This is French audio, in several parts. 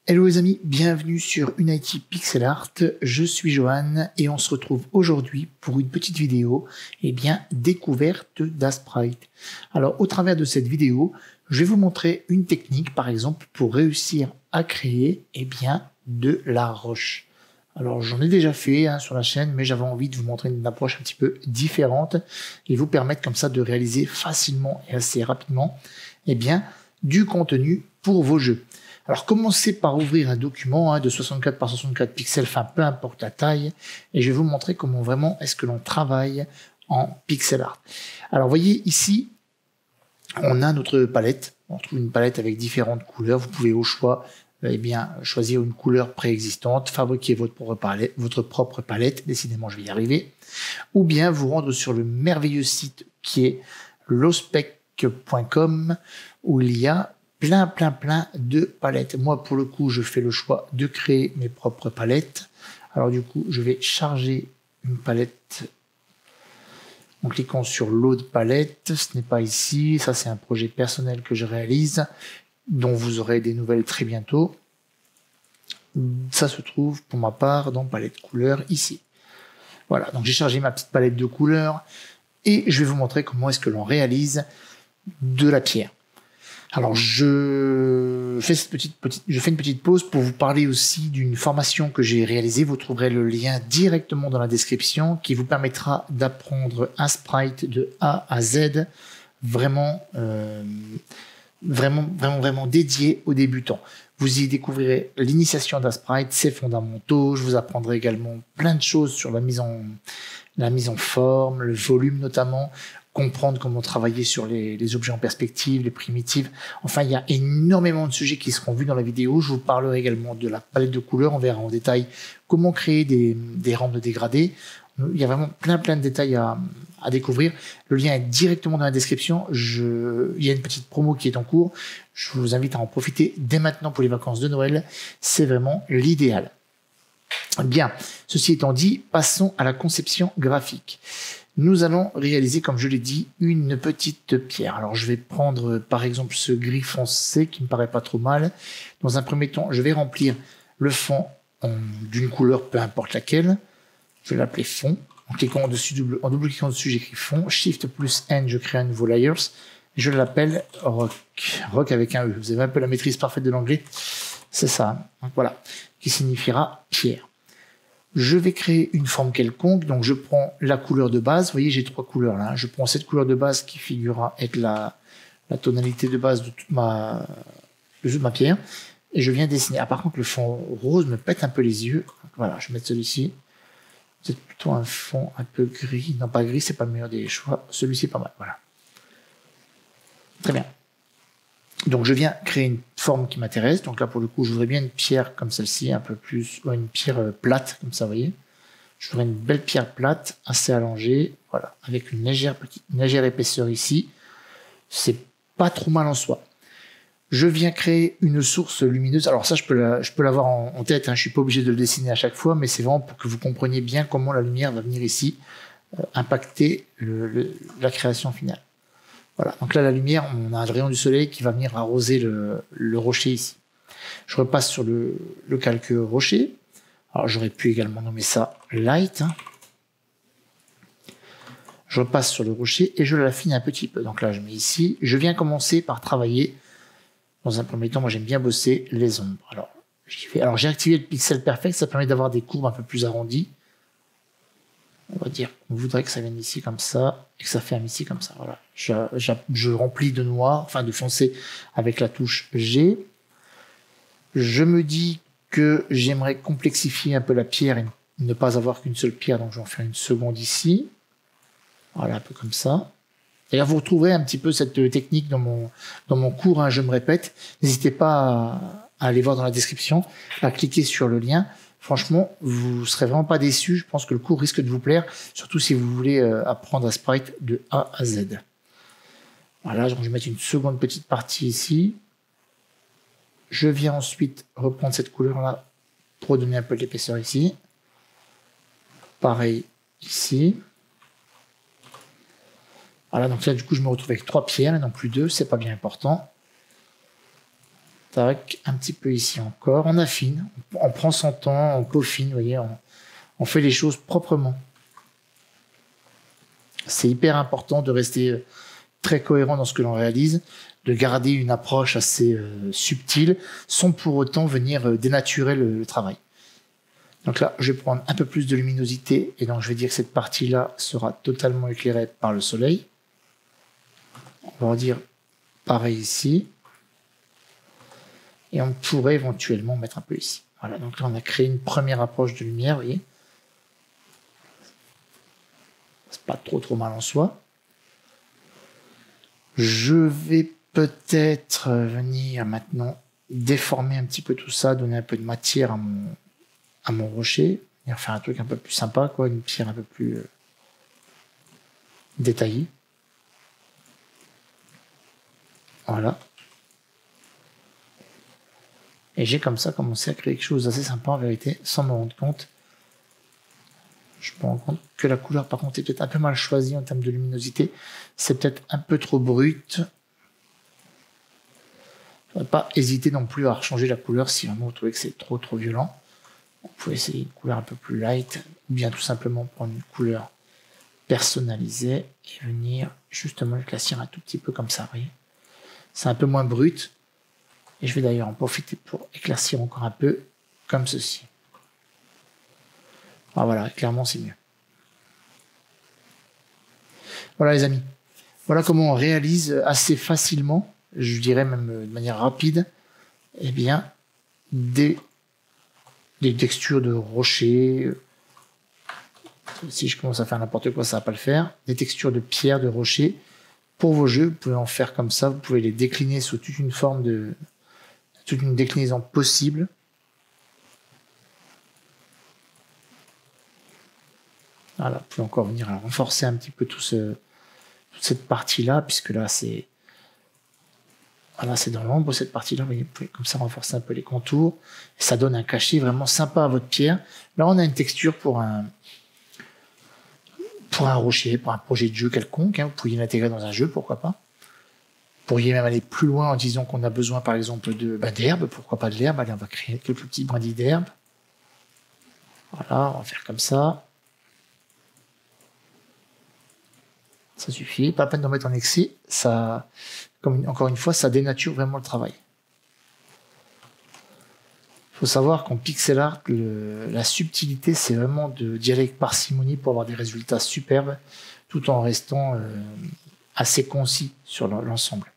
Hello les amis, bienvenue sur Unity Pixel Art, je suis Johan et on se retrouve aujourd'hui pour une petite vidéo, découverte d'Asprite. Alors au travers de cette vidéo, je vais vous montrer une technique par exemple pour réussir à créer de la roche. Alors j'en ai déjà fait sur la chaîne, mais j'avais envie de vous montrer une approche un petit peu différente et vous permettre comme ça de réaliser facilement et assez rapidement du contenu pour vos jeux. Alors, commencez par ouvrir un document de 64 par 64 pixels, peu importe la taille, et je vais vous montrer comment vraiment est-ce que l'on travaille en pixel art. Alors, voyez ici, on a notre palette. On trouve une palette avec différentes couleurs. Vous pouvez au choix choisir une couleur préexistante, fabriquer votre propre palette. Décidément, je vais y arriver. Ou bien vous rendre sur le merveilleux site qui est lowspec.com où il y a plein de palettes. Moi, pour le coup, je fais le choix de créer mes propres palettes. Alors du coup, je vais charger une palette en cliquant sur Load palette. Ce n'est pas ici. Ça, c'est un projet personnel que je réalise, dont vous aurez des nouvelles très bientôt. Ça se trouve, pour ma part, dans palette couleur, ici. Voilà, donc j'ai chargé ma petite palette de couleurs et je vais vous montrer comment est-ce que l'on réalise de la pierre. Alors, je fais une petite pause pour vous parler aussi d'une formation que j'ai réalisée. Vous trouverez le lien directement dans la description qui vous permettra d'apprendre Asprite de A à Z, vraiment dédié aux débutants. Vous y découvrirez l'initiation d'Asprite, ses fondamentaux. Je vous apprendrai également plein de choses sur la mise en forme, le volume notamment, comprendre comment travailler sur les objets en perspective, les primitives. Enfin, il y a énormément de sujets qui seront vus dans la vidéo. Je vous parlerai également de la palette de couleurs. On verra en détail comment créer des rampes de dégradés. Il y a vraiment plein de détails à découvrir. Le lien est directement dans la description. Il y a une petite promo qui est en cours. Je vous invite à en profiter dès maintenant pour les vacances de Noël. C'est vraiment l'idéal. Bien, ceci étant dit, passons à la conception graphique. Nous allons réaliser, comme je l'ai dit, une petite pierre. Alors, je vais prendre, par exemple, ce gris foncé qui me paraît pas trop mal. Dans un premier temps, je vais remplir le fond d'une couleur, peu importe laquelle. Je vais l'appeler fond. En double-cliquant dessus, j'écris fond. Shift plus N, je crée un nouveau layers. Je l'appelle rock. Rock avec un E. Vous avez un peu la maîtrise parfaite de l'anglais. C'est ça. Donc, voilà. Qui signifiera pierre. Je vais créer une forme quelconque, donc je prends la couleur de base. Vous voyez, j'ai trois couleurs là. Je prends cette couleur de base qui figurera être la tonalité de base de toute ma pierre. Et je viens dessiner. Ah, par contre, le fond rose me pète un peu les yeux. Donc, voilà, je vais mettre celui-ci. C'est plutôt un fond un peu gris. Non, pas gris, c'est pas le meilleur des choix. Celui-ci est pas mal. Voilà. Très bien. Donc je viens créer une forme qui m'intéresse. Donc là pour le coup je voudrais bien une pierre comme celle-ci, un peu plus, une pierre plate comme ça, vous voyez. Je voudrais une belle pierre plate, assez allongée, voilà, avec une légère épaisseur ici. C'est pas trop mal en soi. Je viens créer une source lumineuse. Alors ça je peux l'avoir en tête. Je suis pas obligé de le dessiner à chaque fois, mais c'est vraiment pour que vous compreniez bien comment la lumière va venir ici impacter la création finale. Voilà, donc là, la lumière, on a un rayon du soleil qui va venir arroser le rocher ici. Je repasse sur le calque rocher. Alors, j'aurais pu également nommer ça light. Je repasse sur le rocher et je l'affine un petit peu. Donc là, je mets ici. Je viens commencer par travailler. Dans un premier temps, moi, j'aime bien bosser les ombres. Alors, j'y vais. Alors, j'ai activé le pixel perfect. Ça permet d'avoir des courbes un peu plus arrondies. On va dire qu'on voudrait que ça vienne ici comme ça et que ça ferme ici comme ça. Voilà. Je remplis de noir, enfin de foncé avec la touche G. Je me dis que j'aimerais complexifier un peu la pierre et ne pas avoir qu'une seule pierre, donc je vais en faire une seconde ici. Voilà, un peu comme ça. Et là, vous retrouverez un petit peu cette technique dans mon cours, je me répète. N'hésitez pas à aller voir dans la description, à cliquer sur le lien. Franchement, vous serez vraiment pas déçus. Je pense que le cours risque de vous plaire, surtout si vous voulez apprendre Asprite de A à Z. Voilà, donc je vais mettre une seconde petite partie ici. Je viens ensuite reprendre cette couleur-là pour donner un peu d'épaisseur ici. Pareil ici. Voilà, donc là, du coup, je me retrouve avec trois pierres et non plus deux. C'est pas bien important. tac, un petit peu ici encore. On affine, on prend son temps, on peaufine, vous voyez, on fait les choses proprement. C'est hyper important de rester très cohérent dans ce que l'on réalise, de garder une approche assez subtile, sans pour autant venir dénaturer le travail. Donc là, je vais prendre un peu plus de luminosité, et donc je vais dire que cette partie-là sera totalement éclairée par le soleil. On va dire pareil ici. Et on pourrait éventuellement mettre un peu ici. Voilà, donc là, on a créé une première approche de lumière, vous voyez. C'est pas trop mal en soi. Je vais peut-être venir maintenant déformer un petit peu tout ça, donner un peu de matière à mon rocher, venir faire un truc un peu plus sympa, quoi, une pierre un peu plus détaillée. Voilà. Et j'ai comme ça commencé à créer quelque chose d'assez sympa en vérité, sans me rendre compte. Je me rends compte que la couleur, par contre, est peut-être un peu mal choisie en termes de luminosité. C'est peut-être un peu trop brut. Il ne faudrait pas hésiter non plus à changer la couleur si vraiment vous trouvez que c'est trop violent. Vous pouvez essayer une couleur un peu plus light, ou bien tout simplement prendre une couleur personnalisée et venir justement éclaircir un tout petit peu comme ça, vous voyez. C'est un peu moins brut. Et je vais d'ailleurs en profiter pour éclaircir encore un peu comme ceci. Ah, voilà, clairement c'est mieux. Voilà les amis. Voilà comment on réalise assez facilement, je dirais même de manière rapide, eh bien, des textures de rochers. Si je commence à faire n'importe quoi, ça ne va pas le faire. Des textures de pierre, de rochers. Pour vos jeux, vous pouvez en faire comme ça. Vous pouvez les décliner sous toute une forme toute une déclinaison possible. Voilà, vous pouvez encore venir renforcer un petit peu toute cette partie-là, puisque là, c'est dans l'ombre, cette partie-là. Vous pouvez comme ça renforcer un peu les contours. Et ça donne un cachet vraiment sympa à votre pierre. Là, on a une texture pour un rocher, pour un projet de jeu quelconque. Vous pourriez l'intégrer dans un jeu, pourquoi pas. Vous pourriez même aller plus loin en disant qu'on a besoin, par exemple, d'herbe. Pourquoi pas de l'herbe? Allez, on va créer quelques petits brindilles d'herbe. Voilà, on va faire comme ça. Ça suffit. Pas la peine d'en mettre en excès. Ça, encore une fois, ça dénature vraiment le travail. Il faut savoir qu'en pixel art, la subtilité, c'est vraiment d'y aller avec parcimonie pour avoir des résultats superbes, tout en restant assez concis sur l'ensemble.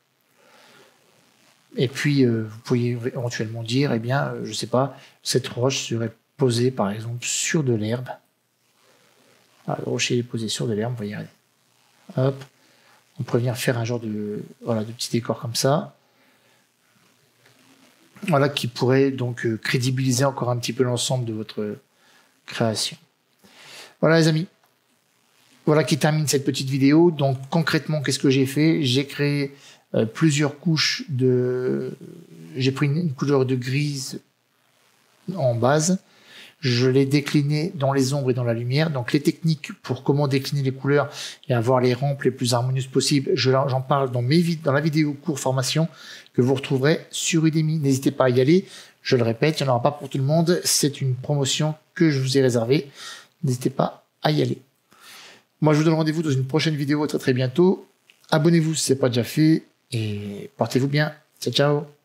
Et puis, vous pourriez éventuellement dire, eh bien, je ne sais pas, cette roche serait posée, par exemple, sur de l'herbe. Le rocher est posé sur de l'herbe, vous voyez, hop. On pourrait venir faire un genre de petit décor comme ça. Voilà, qui pourrait donc crédibiliser encore un petit peu l'ensemble de votre création. Voilà les amis. Voilà qui termine cette petite vidéo. Donc concrètement, qu'est-ce que j'ai fait? J'ai créé plusieurs couches de... J'ai pris une couleur de grise en base. Je l'ai décliné dans les ombres et dans la lumière. Donc les techniques pour comment décliner les couleurs et avoir les rampes les plus harmonieuses possibles, j'en parle dans la vidéo cours formation que vous retrouverez sur Udemy. N'hésitez pas à y aller. Je le répète, il n'y en aura pas pour tout le monde. C'est une promotion que je vous ai réservée. N'hésitez pas à y aller. Moi, je vous donne rendez-vous dans une prochaine vidéo très bientôt. Abonnez-vous si ce n'est pas déjà fait et portez-vous bien. Ciao, ciao.